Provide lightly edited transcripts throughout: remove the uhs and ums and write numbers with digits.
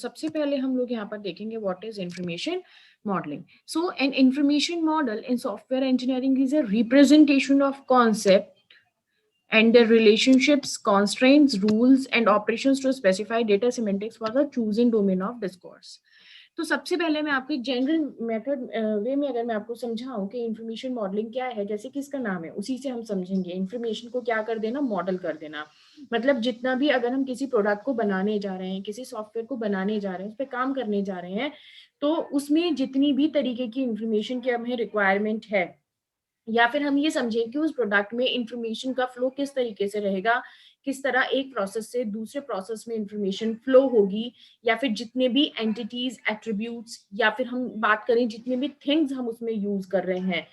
सबसे पहले हम लोग यहाँ पर देखेंगे what is information modelling. So an information model in software engineering is a representation of concept and their relationships, constraints, rules, and operations to specify data semantics for the chosen domain of discourse. तो सबसे पहले मैं आपको एक general method वे में अगर मैं आपको समझाऊं कि इंफॉर्मेशन मॉडलिंग क्या है, जैसे कि इसका नाम है उसी से हम समझेंगे. इंफॉर्मेशन को क्या कर देना, मॉडल कर देना. मतलब जितना भी अगर हम किसी प्रोडक्ट को बनाने जा रहे हैं, किसी सॉफ्टवेयर को बनाने जा रहे हैं, उस पर काम करने जा रहे हैं, तो उसमें जितनी भी तरीके की इंफॉर्मेशन की हमें रिक्वायरमेंट है, या फिर हम ये समझें कि उस प्रोडक्ट में इंफॉर्मेशन का फ्लो किस तरीके से रहेगा, किस तरह एक प्रोसेस से दूसरे प्रोसेस में इंफॉर्मेशन फ्लो होगी, या फिर जितने भी एंटिटीज, एट्रीब्यूट्स, या फिर हम बात करें जितने भी थिंग्स हम उसमें यूज कर रहे हैं,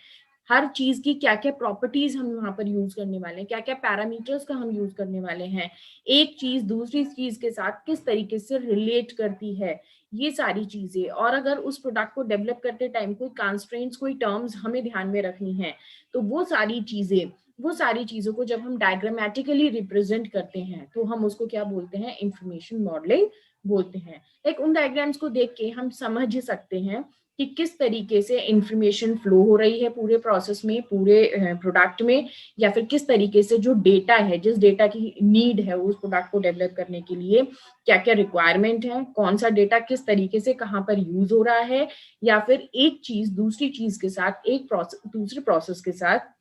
हर चीज की क्या क्या प्रॉपर्टीज हम वहां पर यूज करने वाले हैं, क्या क्या पैरामीटर्स का हम यूज करने वाले हैं, एक चीज दूसरी चीज के साथ किस तरीके से रिलेट करती है, ये सारी चीजें. और अगर उस प्रोडक्ट को डेवलप करते टाइम कोई कंस्ट्रेंट्स, कोई टर्म्स हमें ध्यान में रखनी है, तो वो सारी चीजों को जब हम डायग्रामेटिकली रिप्रेजेंट करते हैं तो हम उसको क्या बोलते हैं, इंफॉर्मेशन मॉडलिंग बोलते हैं. लाइक उन डायग्राम्स को देख के हम समझ सकते हैं कि किस तरीके से इंफॉर्मेशन फ्लो हो रही है पूरे प्रोसेस में, पूरे प्रोडक्ट में, या फिर किस तरीके से जो डेटा है, जिस डेटा की नीड है उस प्रोडक्ट को डेवलप करने के लिए, क्या क्या रिक्वायरमेंट है, कौन सा डेटा किस तरीके से कहाँ पर यूज हो रहा है, या फिर एक चीज दूसरी चीज के साथ, एक प्रोसेस दूसरे प्रोसेस के साथ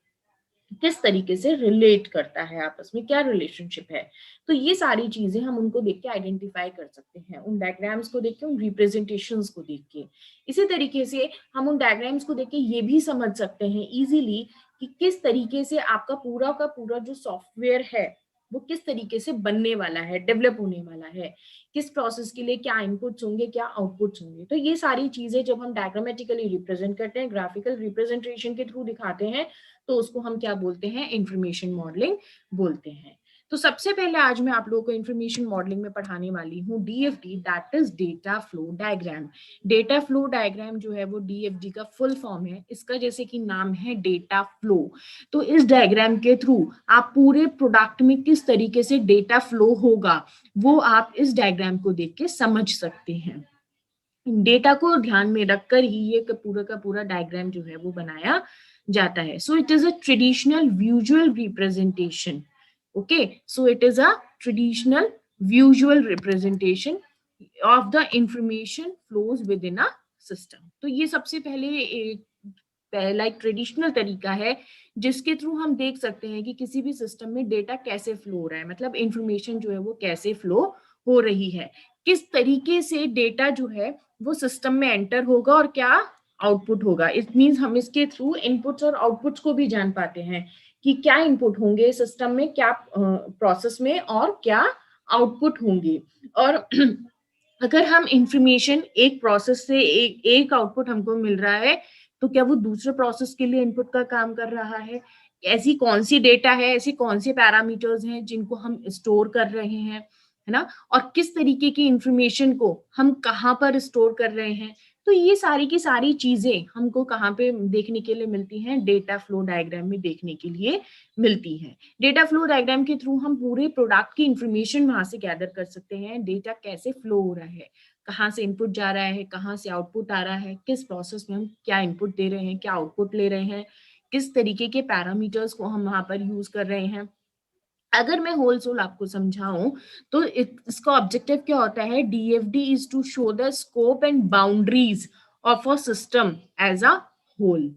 किस तरीके से रिलेट करता है, आपस में क्या रिलेशनशिप है. तो ये सारी चीजें हम उनको देख के आइडेंटिफाई कर सकते हैं, उन डायग्राम्स को देख के, उन रिप्रेजेंटेशंस को देख के. इसी तरीके से हम उन डायग्राम्स को देख के ये भी समझ सकते हैं इजीली कि किस तरीके से आपका पूरा का पूरा जो सॉफ्टवेयर है वो किस तरीके से बनने वाला है, डेवलप होने वाला है, किस प्रोसेस के लिए क्या इनपुट्स होंगे, क्या आउटपुट्स होंगे. तो ये सारी चीजें जब हम डायग्रामेटिकली रिप्रेजेंट करते हैं, ग्राफिकल रिप्रेजेंटेशन के थ्रू दिखाते हैं, तो उसको हम क्या बोलते हैं, इंफॉर्मेशन मॉडलिंग बोलते हैं. तो सबसे पहले आज मैं आप लोगों को इंफॉर्मेशन मॉडलिंग में पढ़ाने वाली हूँ DFD, that is data flow diagram. Data flow diagram जो है वो डीएफडी का फुल फॉर्म है. इसका जैसे कि नाम है डेटा फ्लो. तो इस डायग्राम के थ्रू आप पूरे प्रोडक्ट में किस तरीके से डेटा फ्लो होगा वो आप इस डायग्राम को देख के समझ सकते हैं. डेटा को ध्यान में रखकर ही ये पूरा का पूरा डायग्राम जो है वो बनाया जाता है. So it is a traditional visual representation. Okay, so it is a traditional visual representation of the information flows with in a system. तो ये सबसे पहले पहला एक ट्रेडिशनल तरीका है जिसके थ्रू हम देख सकते हैं कि किसी भी सिस्टम में डेटा कैसे फ्लो हो रहा है, मतलब इंफॉर्मेशन जो है वो कैसे फ्लो हो रही है, किस तरीके से डेटा जो है वो सिस्टम में एंटर होगा और क्या आउटपुट होगा. इट मींस हम इसके थ्रू इनपुट्स और आउटपुट्स को भी जान पाते हैं कि क्या इनपुट होंगे सिस्टम में, क्या प्रोसेस में, और क्या आउटपुट होंगे. और अगर हम इंफॉर्मेशन एक प्रोसेस से एक आउटपुट हमको मिल रहा है, तो क्या वो दूसरे प्रोसेस के लिए इनपुट का काम कर रहा है, ऐसी कौन सी डेटा है, ऐसी कौन से पैरामीटर्स हैं जिनको हम स्टोर कर रहे हैं, है ना, और किस तरीके की इंफॉर्मेशन को हम कहाँ पर स्टोर कर रहे हैं. तो ये सारी की सारी चीजें हमको कहाँ पे देखने के लिए मिलती हैं, डेटा फ्लो डायग्राम में देखने के लिए मिलती हैं. डेटा फ्लो डायग्राम के थ्रू हम पूरे प्रोडक्ट की इंफॉर्मेशन वहां से गैदर कर सकते हैं, डेटा कैसे फ्लो हो रहा है, कहाँ से इनपुट जा रहा है, कहाँ से आउटपुट आ रहा है, किस प्रोसेस में हम क्या इनपुट दे रहे हैं, क्या आउटपुट ले रहे हैं, किस तरीके के पैरामीटर्स को हम वहां पर यूज कर रहे हैं. अगर मैं होल सोल आपको समझाऊं तो इसका ऑब्जेक्टिव क्या होता है, DFD is to show the scope and boundaries of a system as a whole.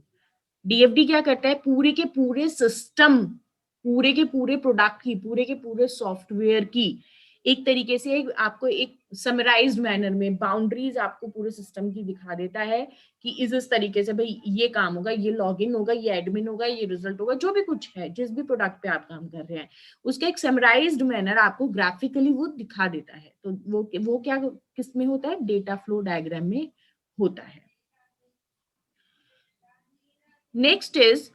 DFD क्या करता है, पूरे के पूरे सिस्टम, पूरे के पूरे प्रोडक्ट की, पूरे के पूरे सॉफ्टवेयर की एक तरीके से आपको एक समराइज्ड मैनर में बाउंड्रीज आपको पूरे सिस्टम की दिखा देता है कि इस तरीके से भाई ये काम होगा, ये लॉगिन होगा, ये एडमिन होगा, ये रिजल्ट होगा, जो भी कुछ है, जिस भी प्रोडक्ट पे आप काम कर रहे हैं उसका एक समराइज्ड मैनर आपको ग्राफिकली वो दिखा देता है. तो वो क्या किस में होता है, डेटा फ्लो डायग्राम में होता है. Next is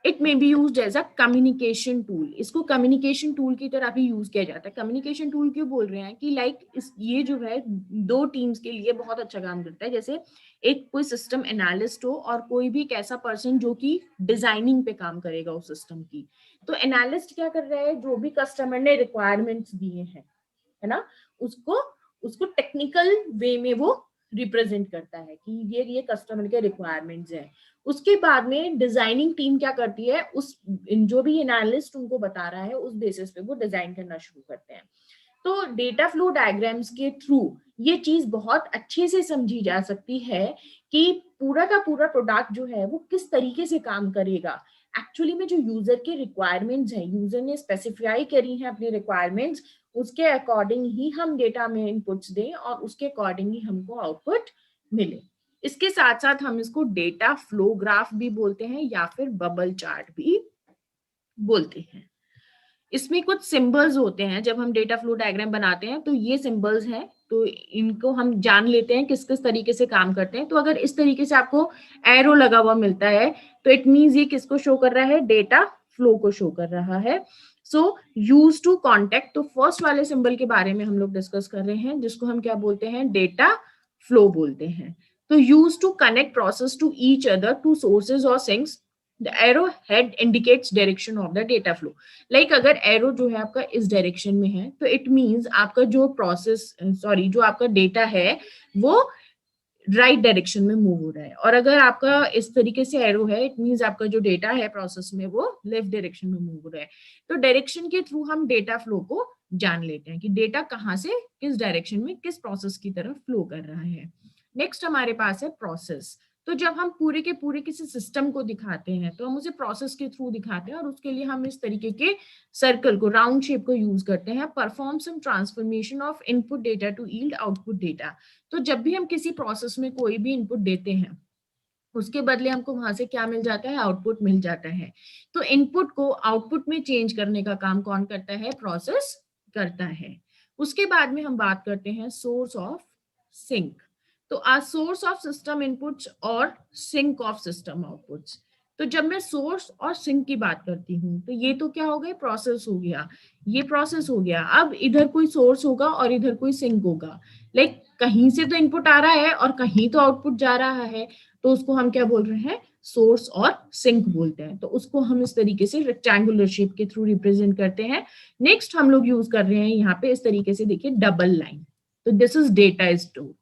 it may be used as a communication tool. इसको कम्युनिकेशन टूल की तरह भी यूज किया जाता है. कम्युनिकेशन टूल क्यों बोल रहे हैं कि लाइक ये जो है दो टीम्स के लिए बहुत अच्छा काम करता है. जैसे एक कोई सिस्टम एनालिस्ट हो और कोई भी एक ऐसा पर्सन जो कि डिजाइनिंग पे काम करेगा उस सिस्टम की. तो एनालिस्ट क्या कर रहा है, जो भी कस्टमर ने रिक्वायरमेंट्स दिए हैं, है ना, उसको उसको टेक्निकल वे में वो रिप्रेजेंट करता है कि ये कस्टमर के रिक्वायरमेंट्स हैं। उसके बाद में डिजाइनिंग टीम क्या करती है, उस जो भी एनालिस्ट उनको बता रहा है उस बेसिस पे वो डिजाइन करना शुरू करते हैं। तो डेटा फ्लो डायग्राम्स के थ्रू ये चीज बहुत अच्छे से समझी जा सकती है कि पूरा का पूरा प्रोडक्ट जो है वो किस तरीके से काम करेगा। एक्चुअली में जो यूजर के रिक्वायरमेंट्स हैं, यूजर ने स्पेसिफाई करी है अपनी रिक्वायरमेंट्स, उसके अकॉर्डिंग ही हम डेटा में इनपुट्स दें और उसके अकॉर्डिंग ही हमको आउटपुट मिले। इसके साथ साथ हम इसको डेटा फ्लो ग्राफ भी बोलते हैं या फिर बबल चार्ट भी बोलते हैं। इसमें कुछ सिंबल्स होते हैं जब हम डेटा फ्लो डायग्राम बनाते हैं, तो ये सिंबल्स हैं, तो इनको हम जान लेते हैं किस किस तरीके से काम करते हैं। तो अगर इस तरीके से आपको एरो लगा हुआ मिलता है तो इट मींस ये किसको शो कर रहा है, डेटा फ्लो को शो कर रहा है। सो यूज टू कॉन्टेक्ट, तो फर्स्ट वाले सिंबल के बारे में हम लोग डिस्कस कर रहे हैं जिसको हम क्या बोलते हैं, डेटा फ्लो बोलते हैं। तो use to connect process to each other to sources और sinks, the arrow head indicates direction of the data flow. Like अगर एरो जो है आपका इस डायरेक्शन में है तो इट मींस आपका जो जो आपका डेटा है वो राइट डायरेक्शन में मूव हो रहा है। और अगर आपका इस तरीके से एरो है इट मींस आपका जो डेटा है प्रोसेस में वो लेफ्ट डायरेक्शन में मूव हो रहा है। तो डायरेक्शन के थ्रू हम डेटा फ्लो को जान लेते हैं कि डेटा कहाँ से किस डायरेक्शन में किस प्रोसेस की तरफ फ्लो कर रहा है। नेक्स्ट हमारे पास है प्रोसेस। तो जब हम पूरे के पूरे किसी सिस्टम को दिखाते हैं तो हम उसे प्रोसेस के थ्रू दिखाते हैं और उसके लिए हम इस तरीके के सर्कल को, राउंड शेप को यूज करते हैं। Perform some transformation of input data to yield output data. तो जब भी हम किसी प्रोसेस में कोई भी इनपुट देते हैं उसके बदले हमको वहां से क्या मिल जाता है, आउटपुट मिल जाता है। तो इनपुट को आउटपुट में चेंज करने का काम कौन करता है, प्रोसेस करता है। उसके बाद में हम बात करते हैं सोर्स ऑफ सिंक। तो आज सोर्स ऑफ सिस्टम इनपुट्स और सिंक ऑफ सिस्टम आउटपुट्स। तो जब मैं सोर्स और सिंक की बात करती हूँ तो ये तो क्या हो गया, प्रोसेस हो गया, ये प्रोसेस हो गया। अब इधर कोई सोर्स होगा और इधर कोई सिंक होगा। लाइक कहीं से तो इनपुट आ रहा है और कहीं तो आउटपुट जा रहा है, तो उसको हम क्या बोल रहे हैं, सोर्स और सिंक बोलते हैं। तो उसको हम इस तरीके से रेक्टेंगुलर शेप के थ्रू रिप्रेजेंट करते हैं। नेक्स्ट हम लोग यूज कर रहे हैं यहाँ पे इस तरीके से, देखिए डबल लाइन। तो दिस इज डेटा स्टोर।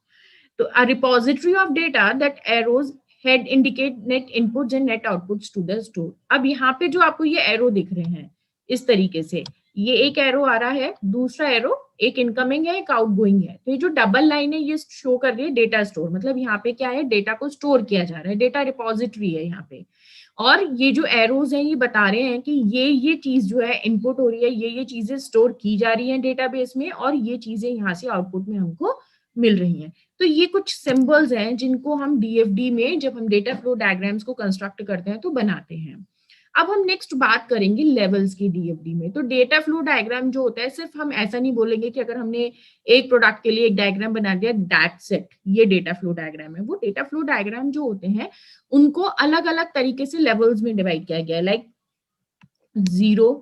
तो a repository of data that arrows head indicate net inputs and net outputs to the store। अब यहाँ पे जो आपको ये एरो दिख रहे हैं इस तरीके से, ये एक एरो आ रहा है, दूसरा एरो एक इनकमिंग है एक आउटगोइंग है। तो ये जो डबल लाइन है ये शो कर रही है डेटा स्टोर, मतलब यहाँ पे क्या है, डेटा को स्टोर किया जा रहा है, डेटा रिपोजिटरी है यहाँ पे। और ये जो एरोज हैं ये बता रहे हैं कि ये चीज जो है इनपुट हो रही है, ये चीजें स्टोर की जा रही है डेटाबेस में और ये चीजें यहाँ से आउटपुट में हमको मिल रही हैं। तो ये कुछ सिंबल्स हैं जिनको हम डीएफडी में जब हम डेटा फ्लो डायग्राम्स को कंस्ट्रक्ट करते हैं तो बनाते हैं। अब हम नेक्स्ट बात करेंगे लेवल्स की डीएफडी में। तो डेटा फ्लो डायग्राम जो होता है, सिर्फ हम ऐसा नहीं बोलेंगे कि अगर हमने एक प्रोडक्ट के लिए एक डायग्राम बना दिया दैट्स इट, ये डेटा फ्लो डायग्राम है। वो डेटा फ्लो डायग्राम जो होते हैं उनको अलग अलग तरीके से लेवल्स में डिवाइड किया गया है, लाइक 0,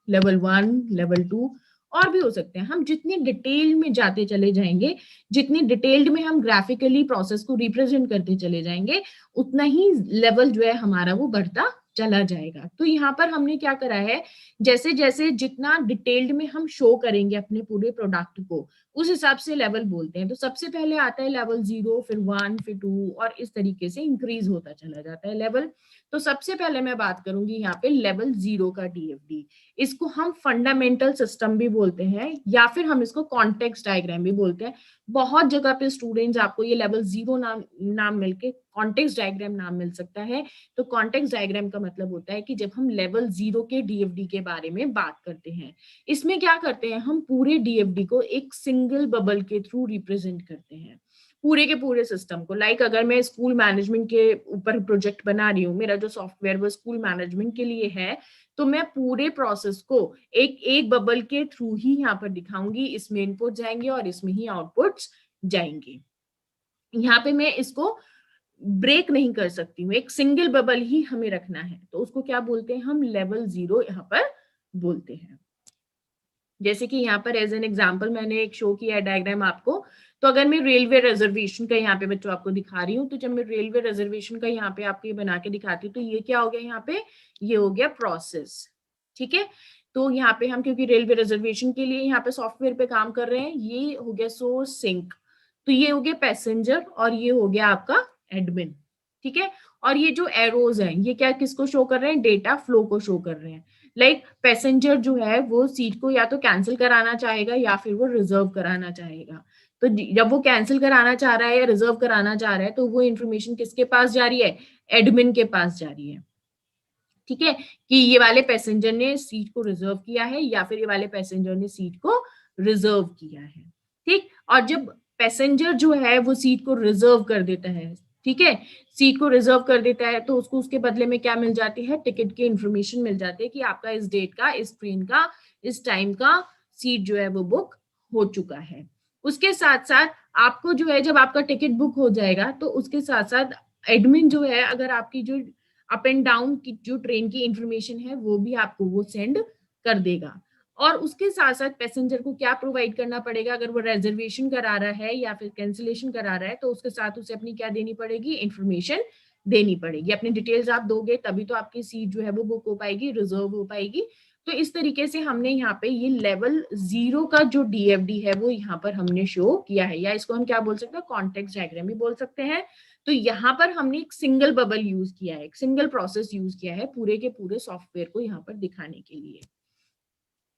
लेवल 1, लेवल 2 और भी हो सकते हैं। हम जितनी डिटेल में जाते चले जाएंगे, जितनी डिटेल्ड में हम ग्राफिकली प्रोसेस को रिप्रेजेंट करते चले जाएंगे, उतना ही लेवल जो है हमारा वो बढ़ता चला जाएगा। तो यहाँ पर हमने क्या करा है, जैसे जैसे जितना डिटेल्ड में हम शो करेंगे अपने पूरे प्रोडक्ट को उस हिसाब से लेवल बोलते हैं। तो सबसे पहले आता है लेवल 0, फिर 1, फिर 2 और इस तरीके से इंक्रीज होता चला जाता है लेवल। तो सबसे पहले मैं बात करूंगी यहाँ पे लेवल 0 का डीएफडी। इसको हम फंडामेंटल सिस्टम भी बोलते हैं या फिर हम इसको कॉन्टेक्स्ट डायग्राम भी बोलते हैं। बहुत जगह पे स्टूडेंट्स आपको ये लेवल 0 नाम मिलके कॉन्टेक्स्ट डायग्राम नाम मिल सकता है। तो कॉन्टेक्स्ट डायग्राम का मतलब होता है कि जब हम लेवल 0 के डीएफडी के बारे में बात करते हैं, इसमें क्या करते हैं, हम पूरे डीएफडी को एक सिंगल बबल के थ्रू रिप्रेजेंट करते हैं, पूरे के पूरे सिस्टम को। लाइक अगर मैं स्कूल मैनेजमेंट के ऊपर प्रोजेक्ट बना रही हूँ, मेरा जो सॉफ्टवेयर वो स्कूल मैनेजमेंट के लिए है, तो मैं पूरे प्रोसेस को एक एक बबल के थ्रू ही यहाँ पर दिखाऊंगी। इसमें इनपुट जाएंगे और इसमें ही आउटपुट्स जाएंगे। यहाँ पे मैं इसको ब्रेक नहीं कर सकती हूँ, एक सिंगल बबल ही हमें रखना है। तो उसको क्या बोलते हैं, हम लेवल 0 यहाँ पर बोलते हैं। जैसे कि यहाँ पर एज एन एग्जाम्पल मैंने एक शो किया है डायग्राम आपको। तो अगर मैं रेलवे रिजर्वेशन का यहाँ पे बच्चों आपको दिखा रही हूँ, तो जब मैं रेलवे रिजर्वेशन का यहाँ पे आपको ये बना के दिखाती हूँ तो ये क्या हो गया, यहाँ पे ये हो गया प्रोसेस। ठीक है, तो यहाँ पे हम क्योंकि रेलवे रिजर्वेशन के लिए यहाँ पे सॉफ्टवेयर पे काम कर रहे हैं, ये हो गया सोर्स सिंक, तो ये हो गया पैसेंजर और ये हो गया आपका एडमिन, ठीक है। और ये जो एरोज हैं ये क्या किसको शो कर रहे हैं, डेटा फ्लो को शो कर रहे हैं। लाइक पैसेंजर जो है वो सीट को या तो कैंसिल कराना चाहेगा या फिर वो रिजर्व कराना चाहेगा। तो जब वो कैंसिल कराना चाह रहा है या रिजर्व कराना चाह रहा है तो वो इन्फॉर्मेशन किसके पास जा रही है, एडमिन के पास जा रही है, ठीक है, कि ये वाले पैसेंजर ने सीट को रिजर्व किया है या फिर ये वाले पैसेंजर ने सीट को रिजर्व किया है, ठीक। और जब पैसेंजर जो है वो सीट को रिजर्व कर देता है, ठीक है, सीट को रिजर्व कर देता है, तो उसको उसके बदले में क्या मिल जाती है, टिकट की इंफॉर्मेशन मिल जाती है कि आपका इस डेट का, इस ट्रेन का, इस टाइम का सीट जो है वो बुक हो चुका है। उसके साथ साथ आपको जो है जब आपका टिकट बुक हो जाएगा तो उसके साथ साथ एडमिन जो है अगर आपकी जो अप एंड डाउन की जो ट्रेन की इंफॉर्मेशन है वो भी आपको वो सेंड कर देगा। और उसके साथ साथ पैसेंजर को क्या प्रोवाइड करना पड़ेगा, अगर वो रिजर्वेशन करा रहा है या फिर कैंसिलेशन करा रहा है तो उसके साथ उसे अपनी क्या देनी पड़ेगी, इंफॉर्मेशन देनी पड़ेगी। अपनी डिटेल्स आप दोगे तभी तो आपकी सीट जो है वो बुक हो पाएगी, रिजर्व हो पाएगी। तो इस तरीके से हमने यहाँ पे ये लेवल 0 का जो डीएफडी है वो यहाँ पर हमने शो किया है, या इसको हम क्या बोल सकते हैं, कॉन्टेक्स्ट डायग्राम भी बोल सकते हैं। तो यहाँ पर हमने एक सिंगल बबल यूज किया है, एक सिंगल प्रोसेस यूज किया है पूरे के पूरे सॉफ्टवेयर को यहाँ पर दिखाने के लिए।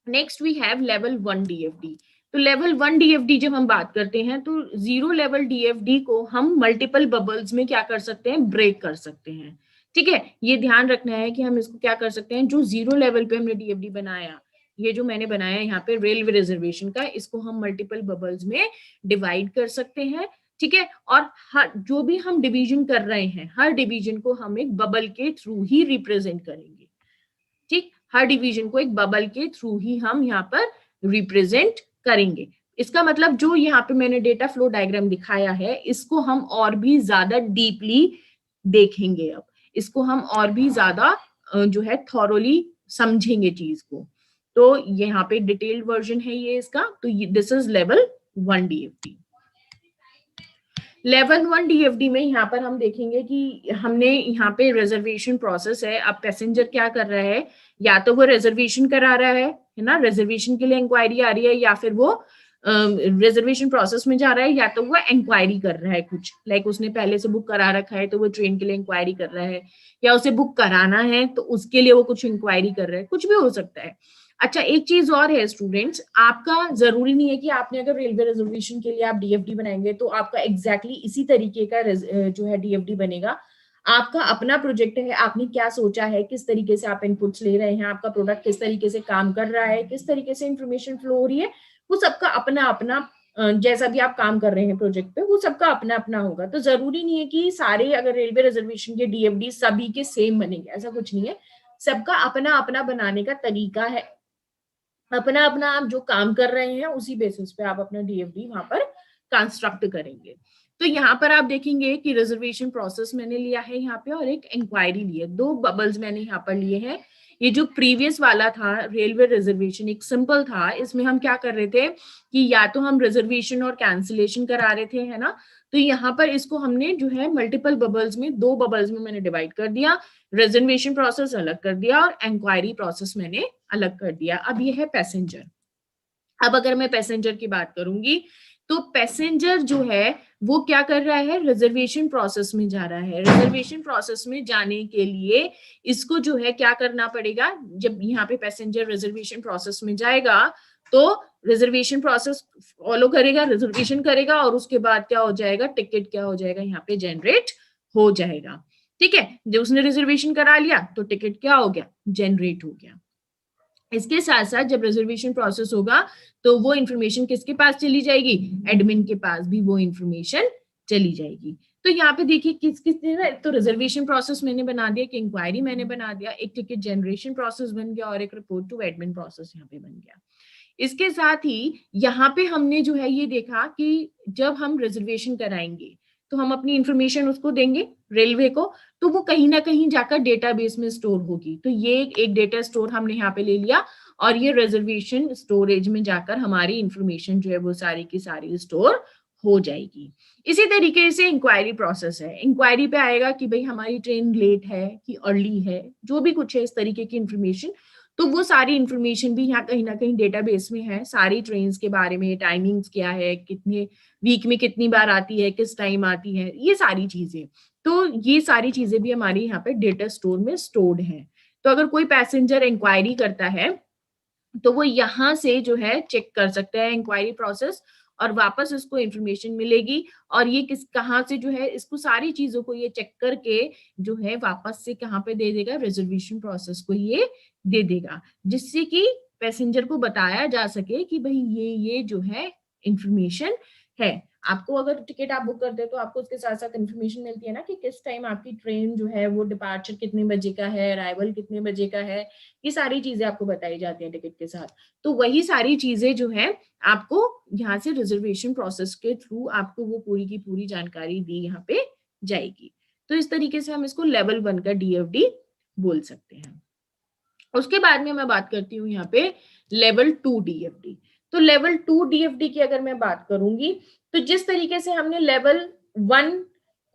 Next we have level 1 DFD. तो लेवल 1 डीएफडी जब हम बात करते हैं तो 0 लेवल डीएफडी को हम मल्टीपल बबल्स में क्या कर सकते हैं, ब्रेक कर सकते हैं, ठीक है। ये ध्यान रखना है कि हम इसको क्या कर सकते हैं, जो 0 लेवल पे हमने डीएफडी बनाया, ये जो मैंने बनाया यहाँ पे रेलवे रिजर्वेशन का, इसको हम मल्टीपल बबल्स में डिवाइड कर सकते हैं, ठीक है। और हर जो भी हम डिवीजन कर रहे हैं हर डिवीजन को हम एक बबल के थ्रू ही रिप्रेजेंट करेंगे, ठीक। हर डिवीजन को एक बबल के थ्रू ही हम यहाँ पर रिप्रेजेंट करेंगे। इसका मतलब जो यहाँ पे मैंने डेटा फ्लो डायग्राम दिखाया है इसको हम और भी ज्यादा डीपली देखेंगे, अब इसको हम और भी ज्यादा जो है थॉरोली समझेंगे चीज को। तो यहाँ पे डिटेल्ड वर्जन है ये इसका, तो this is level 1 DFD. Level 1 DFD में यहाँ पर हम देखेंगे कि हमने यहाँ पे रिजर्वेशन प्रोसेस है। अब पैसेंजर क्या कर रहा है, या तो वो रिजर्वेशन करा रहा है ना, रिजर्वेशन के लिए इंक्वायरी आ रही है, या फिर वो रिजर्वेशन प्रोसेस में जा रहा है, या तो वो इंक्वायरी कर रहा है कुछ, लाइक उसने पहले से बुक करा रखा है तो वो ट्रेन के लिए इंक्वायरी कर रहा है, या उसे बुक कराना है तो उसके लिए वो कुछ इंक्वायरी कर रहा है, कुछ भी हो सकता है। अच्छा, एक चीज और है स्टूडेंट्स, आपका जरूरी नहीं है कि आपने अगर रेलवे रिजर्वेशन के लिए आप डीएफडी बनाएंगे तो आपका एग्जैक्टली इसी तरीके का जो है डीएफडी बनेगा। आपका अपना प्रोजेक्ट है, आपने क्या सोचा है, किस तरीके से आप इनपुट्स ले रहे हैं, आपका प्रोडक्ट किस तरीके से काम कर रहा है, किस तरीके से इंफॉर्मेशन फ्लो हो रही है, वो सबका अपना अपना जैसा भी आप काम कर रहे हैं प्रोजेक्ट पे वो सबका अपना अपना होगा। तो जरूरी नहीं है कि सारे अगर रेलवे रिजर्वेशन के डीएफडी सभी के सेम बनेंगे, ऐसा कुछ नहीं है। सबका अपना अपना बनाने का तरीका है, अपना अपना आप जो काम कर रहे हैं उसी बेसिस पे आप अपना डीएफडी वहां पर कंस्ट्रक्ट करेंगे। तो यहाँ पर आप देखेंगे कि रिजर्वेशन प्रोसेस मैंने लिया है यहाँ पे और एक इंक्वायरी ली है, दो बबल्स मैंने यहाँ पर लिए हैं। ये जो प्रीवियस वाला था रेलवे रिजर्वेशन एक सिंपल था, इसमें हम क्या कर रहे थे कि या तो हम रिजर्वेशन और कैंसिलेशन करा रहे थे, है ना। तो यहाँ पर इसको हमने जो है मल्टीपल बबल्स में, दो बबल्स में मैंने डिवाइड कर दिया, रिजर्वेशन प्रोसेस अलग कर दिया और इंक्वायरी प्रोसेस मैंने अलग कर दिया। अब ये है पैसेंजर। अब अगर मैं पैसेंजर की बात करूंगी तो पैसेंजर जो है वो क्या कर रहा है, रिजर्वेशन प्रोसेस में जा रहा है। रिजर्वेशन प्रोसेस में जाने के लिए इसको जो है क्या करना पड़ेगा, जब यहाँ पे पैसेंजर रिजर्वेशन प्रोसेस में जाएगा तो रिजर्वेशन प्रोसेस फॉलो करेगा, रिजर्वेशन करेगा और उसके बाद क्या हो जाएगा, टिकट क्या हो जाएगा यहाँ पे जनरेट हो जाएगा, ठीक है। जब उसने रिजर्वेशन करा लिया तो टिकट क्या हो गया, जनरेट हो गया। इसके साथ साथ जब रिजर्वेशन प्रोसेस होगा तो वो इंफॉर्मेशन किसके पास चली जाएगी, एडमिन के पास भी वो इंफॉर्मेशन चली जाएगी। तो यहाँ पे देखिए किस किस ने, तो रिजर्वेशन प्रोसेस मैंने बना दिया, एक इंक्वायरी मैंने बना दिया, एक टिकट जनरेशन प्रोसेस बन गया और एक रिपोर्ट टू एडमिन प्रोसेस यहाँ पे बन गया। इसके साथ ही यहाँ पे हमने जो है ये देखा कि जब हम रिजर्वेशन कराएंगे तो हम अपनी इंफॉर्मेशन उसको देंगे रेलवे को, तो वो कहीं ना कहीं जाकर डेटाबेस में स्टोर होगी। तो ये एक डेटा स्टोर हमने यहाँ पे ले लिया और ये रिजर्वेशन स्टोरेज में जाकर हमारी इंफॉर्मेशन जो है वो सारी की सारी स्टोर हो जाएगी। इसी तरीके से इंक्वायरी प्रोसेस है, इंक्वायरी पे आएगा कि भाई हमारी ट्रेन लेट है कि अर्ली है, जो भी कुछ है इस तरीके की इंफॉर्मेशन, तो वो सारी इंफॉर्मेशन भी यहाँ कहीं ना कहीं डेटाबेस में है, सारी ट्रेन्स के बारे में, टाइमिंग्स क्या है, कितने वीक में कितनी बार आती है, किस टाइम आती है, ये सारी चीजें। तो ये सारी चीजें भी हमारी यहाँ पे डेटा स्टोर में स्टोर्ड है। तो अगर कोई पैसेंजर इंक्वायरी करता है तो वो यहाँ से जो है चेक कर सकते हैं इंक्वायरी प्रोसेस, और वापस इसको इंफॉर्मेशन मिलेगी, और ये किस कहाँ से जो है इसको सारी चीजों को ये चेक करके जो है वापस से कहाँ पे दे देगा, रिजर्वेशन प्रोसेस को ये दे देगा, जिससे कि पैसेंजर को बताया जा सके कि भाई ये जो है इंफॉर्मेशन है। आपको अगर टिकट आप बुक करते हैं तो आपको उसके साथ साथ इन्फॉर्मेशन मिलती है ना कि किस टाइम आपकी ट्रेन जो है वो डिपार्चर कितने बजे का है, अराइवल कितने बजे का है, ये सारी चीजें आपको बताई जाती है टिकट के साथ। तो वही सारी चीजें जो है आपको यहाँ से रिजर्वेशन प्रोसेस के थ्रू आपको वो पूरी की पूरी जानकारी दी यहाँ पे जाएगी। तो इस तरीके से हम इसको लेवल 1 का डीएफडी बोल सकते हैं। उसके बाद में मैं बात करती हूँ यहाँ पे लेवल 2 डीएफडी। तो लेवल 2 डीएफडी की अगर मैं बात करूंगी, तो जिस तरीके से हमने लेवल 1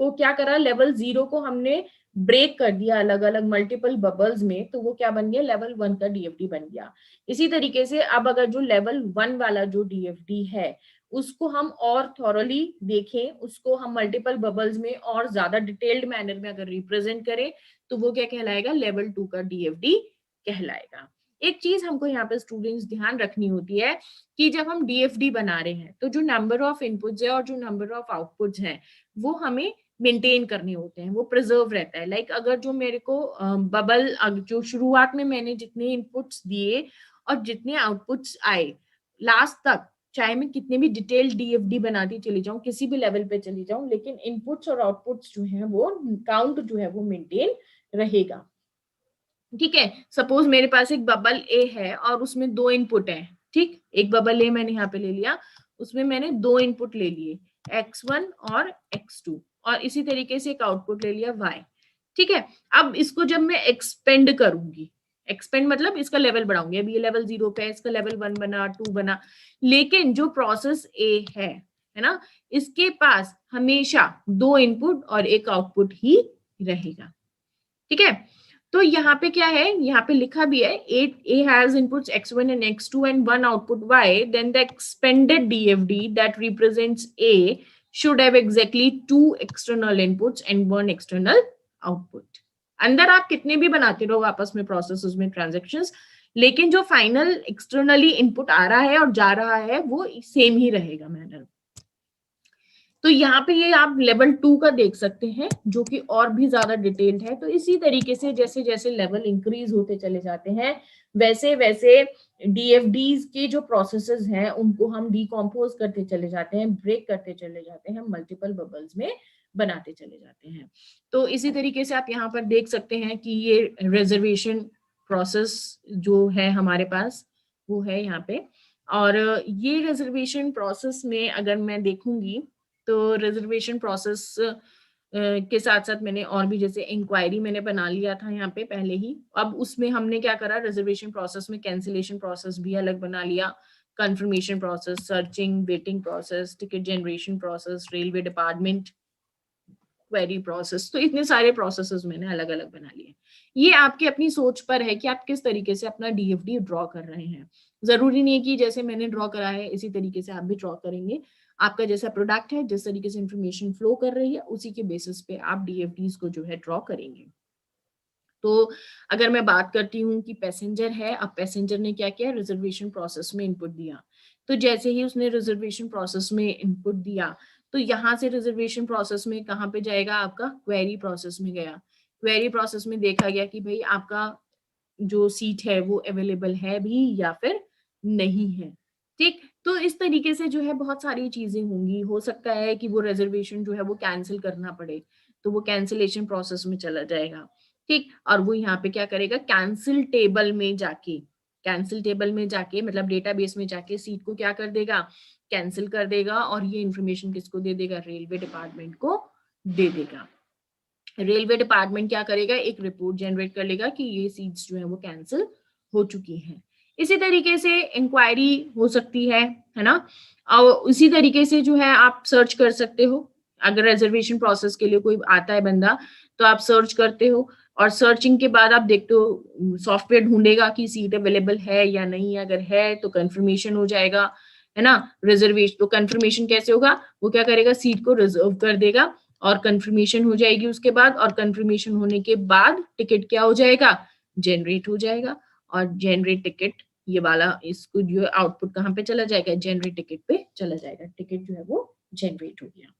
को क्या करा, लेवल 0 को हमने ब्रेक कर दिया अलग अलग मल्टीपल बबल्स में, तो वो क्या बन गया, लेवल 1 का डीएफडी बन गया। इसी तरीके से अब अगर जो लेवल 1 वाला जो डीएफडी है उसको हम और थॉरली देखें, उसको हम मल्टीपल बबल्स में और ज्यादा डिटेल्ड मैनर में अगर रिप्रेजेंट करें, तो वो क्या कहलाएगा, लेवल 2 का डीएफडी कहलाएगा। एक चीज हमको यहाँ पे स्टूडेंट्स ध्यान रखनी होती है कि जब हम डीएफडी बना रहे हैं तो जो नंबर ऑफ इनपुट्स है और जो नंबर ऑफ आउटपुट्स हैं वो हमें मेंटेन करने होते हैं, वो प्रिजर्व रहता है। लाइक अगर जो मेरे को बबल जो शुरुआत में मैंने जितने इनपुट्स दिए और जितने आउटपुट्स आए लास्ट तक, चाहे मैं कितने भी डिटेल्ड डीएफडी बनाती चली जाऊं, किसी भी लेवल पे चली जाऊं, लेकिन इनपुट्स और आउटपुट्स जो है वो काउंट जो है वो मेंटेन रहेगा। ठीक है, सपोज मेरे पास एक बबल ए है और उसमें 2 इनपुट है। ठीक, एक बबल ए मैंने यहाँ पे ले लिया, उसमें मैंने 2 इनपुट ले लिए, x1 और x2, और इसी तरीके से एक आउटपुट ले लिया y। ठीक है, अब इसको जब मैं एक्सपेंड करूंगी, एक्सपेंड मतलब इसका लेवल बढ़ाऊंगी, अब ये लेवल 0 पे है, इसका लेवल 1 बना, 2 बना, लेकिन जो प्रोसेस ए है ना, इसके पास हमेशा 2 इनपुट और एक आउटपुट ही रहेगा। ठीक है, तो यहाँ पे क्या है, यहाँ पे लिखा भी है A has inputs x1 and x2 and 1 output y, then the expanded DFD that represents A should have exactly 2 external inputs and 1 external output. अंदर आप कितने भी बनाते रहो आपस में प्रोसेसेस में ट्रांजैक्शंस, लेकिन जो फाइनल एक्सटर्नली इनपुट आ रहा है और जा रहा है वो सेम ही रहेगा मैनर। तो यहाँ पे ये आप लेवल 2 का देख सकते हैं जो कि और भी ज्यादा डिटेल्ड है। तो इसी तरीके से जैसे जैसे लेवल इंक्रीज होते चले जाते हैं वैसे वैसे डीएफडीज के जो प्रोसेसेस हैं उनको हम डिकम्पोज करते चले जाते हैं, ब्रेक करते चले जाते हैं, मल्टीपल बबल्स में बनाते चले जाते हैं। तो इसी तरीके से आप यहाँ पर देख सकते हैं कि ये रिजर्वेशन प्रोसेस जो है हमारे पास वो है यहाँ पे। और ये रिजर्वेशन प्रोसेस में अगर मैं देखूंगी तो रिजर्वेशन प्रोसेस के साथ साथ मैंने और भी जैसे इंक्वायरी मैंने बना लिया था यहाँ पे पहले ही। अब उसमें हमने क्या करा, रिजर्वेशन प्रोसेस में कैंसिलेशन प्रोसेस भी अलग बना लिया, confirmation process, searching, waiting process, ticket generation process, railway department query process. तो इतने सारे प्रोसेसेस मैंने अलग अलग बना लिए। ये आपकी अपनी सोच पर है कि आप किस तरीके से अपना डीएफडी ड्रॉ कर रहे हैं। जरूरी नहीं है कि जैसे मैंने ड्रॉ करा है इसी तरीके से आप भी ड्रॉ करेंगे। आपका जैसा प्रोडक्ट है, जिस तरीके से इंफॉर्मेशन फ्लो कर रही है, उसी के बेसिस पे आप डीएफडीज को जो है ड्रॉ करेंगे। तो अगर मैं बात करती हूँ कि पैसेंजर है, अब पैसेंजर ने क्या किया, रिजर्वेशन प्रोसेस में इनपुट दिया। तो जैसे ही उसने रिजर्वेशन प्रोसेस में इनपुट दिया तो यहाँ से रिजर्वेशन प्रोसेस में कहाँ पे जाएगा, आपका क्वेरी प्रोसेस में गया। क्वेरी प्रोसेस में देखा गया कि भाई आपका जो सीट है वो अवेलेबल है भी या फिर नहीं है। ठीक, तो इस तरीके से जो है बहुत सारी चीजें होंगी। हो सकता है कि वो रिजर्वेशन जो है वो कैंसिल करना पड़े, तो वो कैंसिलेशन प्रोसेस में चला जाएगा। ठीक, और वो यहाँ पे क्या करेगा, कैंसिल टेबल में जाके, कैंसिल टेबल में जाके मतलब डेटाबेस में जाके सीट को क्या कर देगा, कैंसिल कर देगा, और ये इंफॉर्मेशन किसको दे देगा, रेलवे डिपार्टमेंट को दे देगा। रेलवे डिपार्टमेंट क्या करेगा, एक रिपोर्ट जनरेट कर लेगा कि ये सीट्स जो है वो कैंसिल हो चुकी हैं। इसी तरीके से इंक्वायरी हो सकती है ना। और इसी तरीके से जो है आप सर्च कर सकते हो, अगर रिजर्वेशन प्रोसेस के लिए कोई आता है बंदा तो आप सर्च करते हो और सर्चिंग के बाद आप देखते हो सॉफ्टवेयर ढूंढेगा कि सीट अवेलेबल है या नहीं, अगर है तो कंफर्मेशन हो जाएगा, है ना। रिजर्वेशन, तो कंफर्मेशन कैसे होगा, वो क्या करेगा, सीट को रिजर्व कर देगा और कंफर्मेशन हो जाएगी उसके बाद, और कंफर्मेशन होने के बाद टिकट क्या हो जाएगा, जनरेट हो जाएगा। और जनरेट टिकट ये वाला, इसको जो आउटपुट कहाँ पे चला जाएगा, जनरेट टिकट पे चला जाएगा, टिकट जो है वो जनरेट हो गया।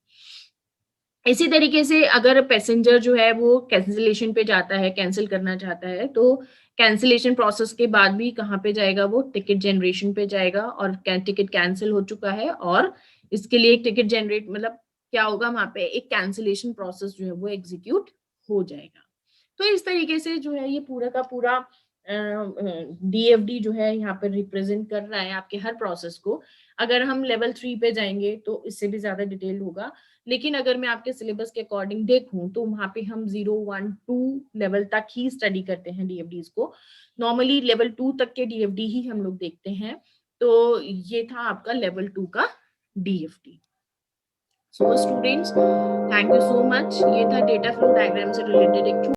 इसी तरीके से अगर पैसेंजर जो है वो कैंसिलेशन पे जाता है, कैंसिल करना चाहता है, तो कैंसिलेशन प्रोसेस के बाद भी कहाँ पे जाएगा, वो टिकट जनरेशन पे जाएगा, और टिकट कैंसिल हो चुका है और इसके लिए एक टिकट जनरेट, मतलब क्या होगा, वहां पे एक कैंसिलेशन प्रोसेस जो है वो एग्जीक्यूट हो जाएगा। तो इस तरीके से जो है ये पूरा का पूरा डीएफडी जो है यहाँ पर रिप्रेजेंट कर रहा है आपके हर प्रोसेस को। अगर हम लेवल 3 पे जाएंगे तो इससे भी ज्यादा डिटेल होगा, लेकिन अगर मैं आपके सिलेबस के अकॉर्डिंग देखूं तो वहां पे हम 0, 1, 2 लेवल तक ही स्टडी करते हैं डीएफडीज को। नॉर्मली लेवल 2 तक के डीएफडी ही हम लोग देखते हैं। तो ये था आपका लेवल 2 का DFD. So students, thank you so much. ये था डेटा फ्लो डायग्राम से रिलेटेड एक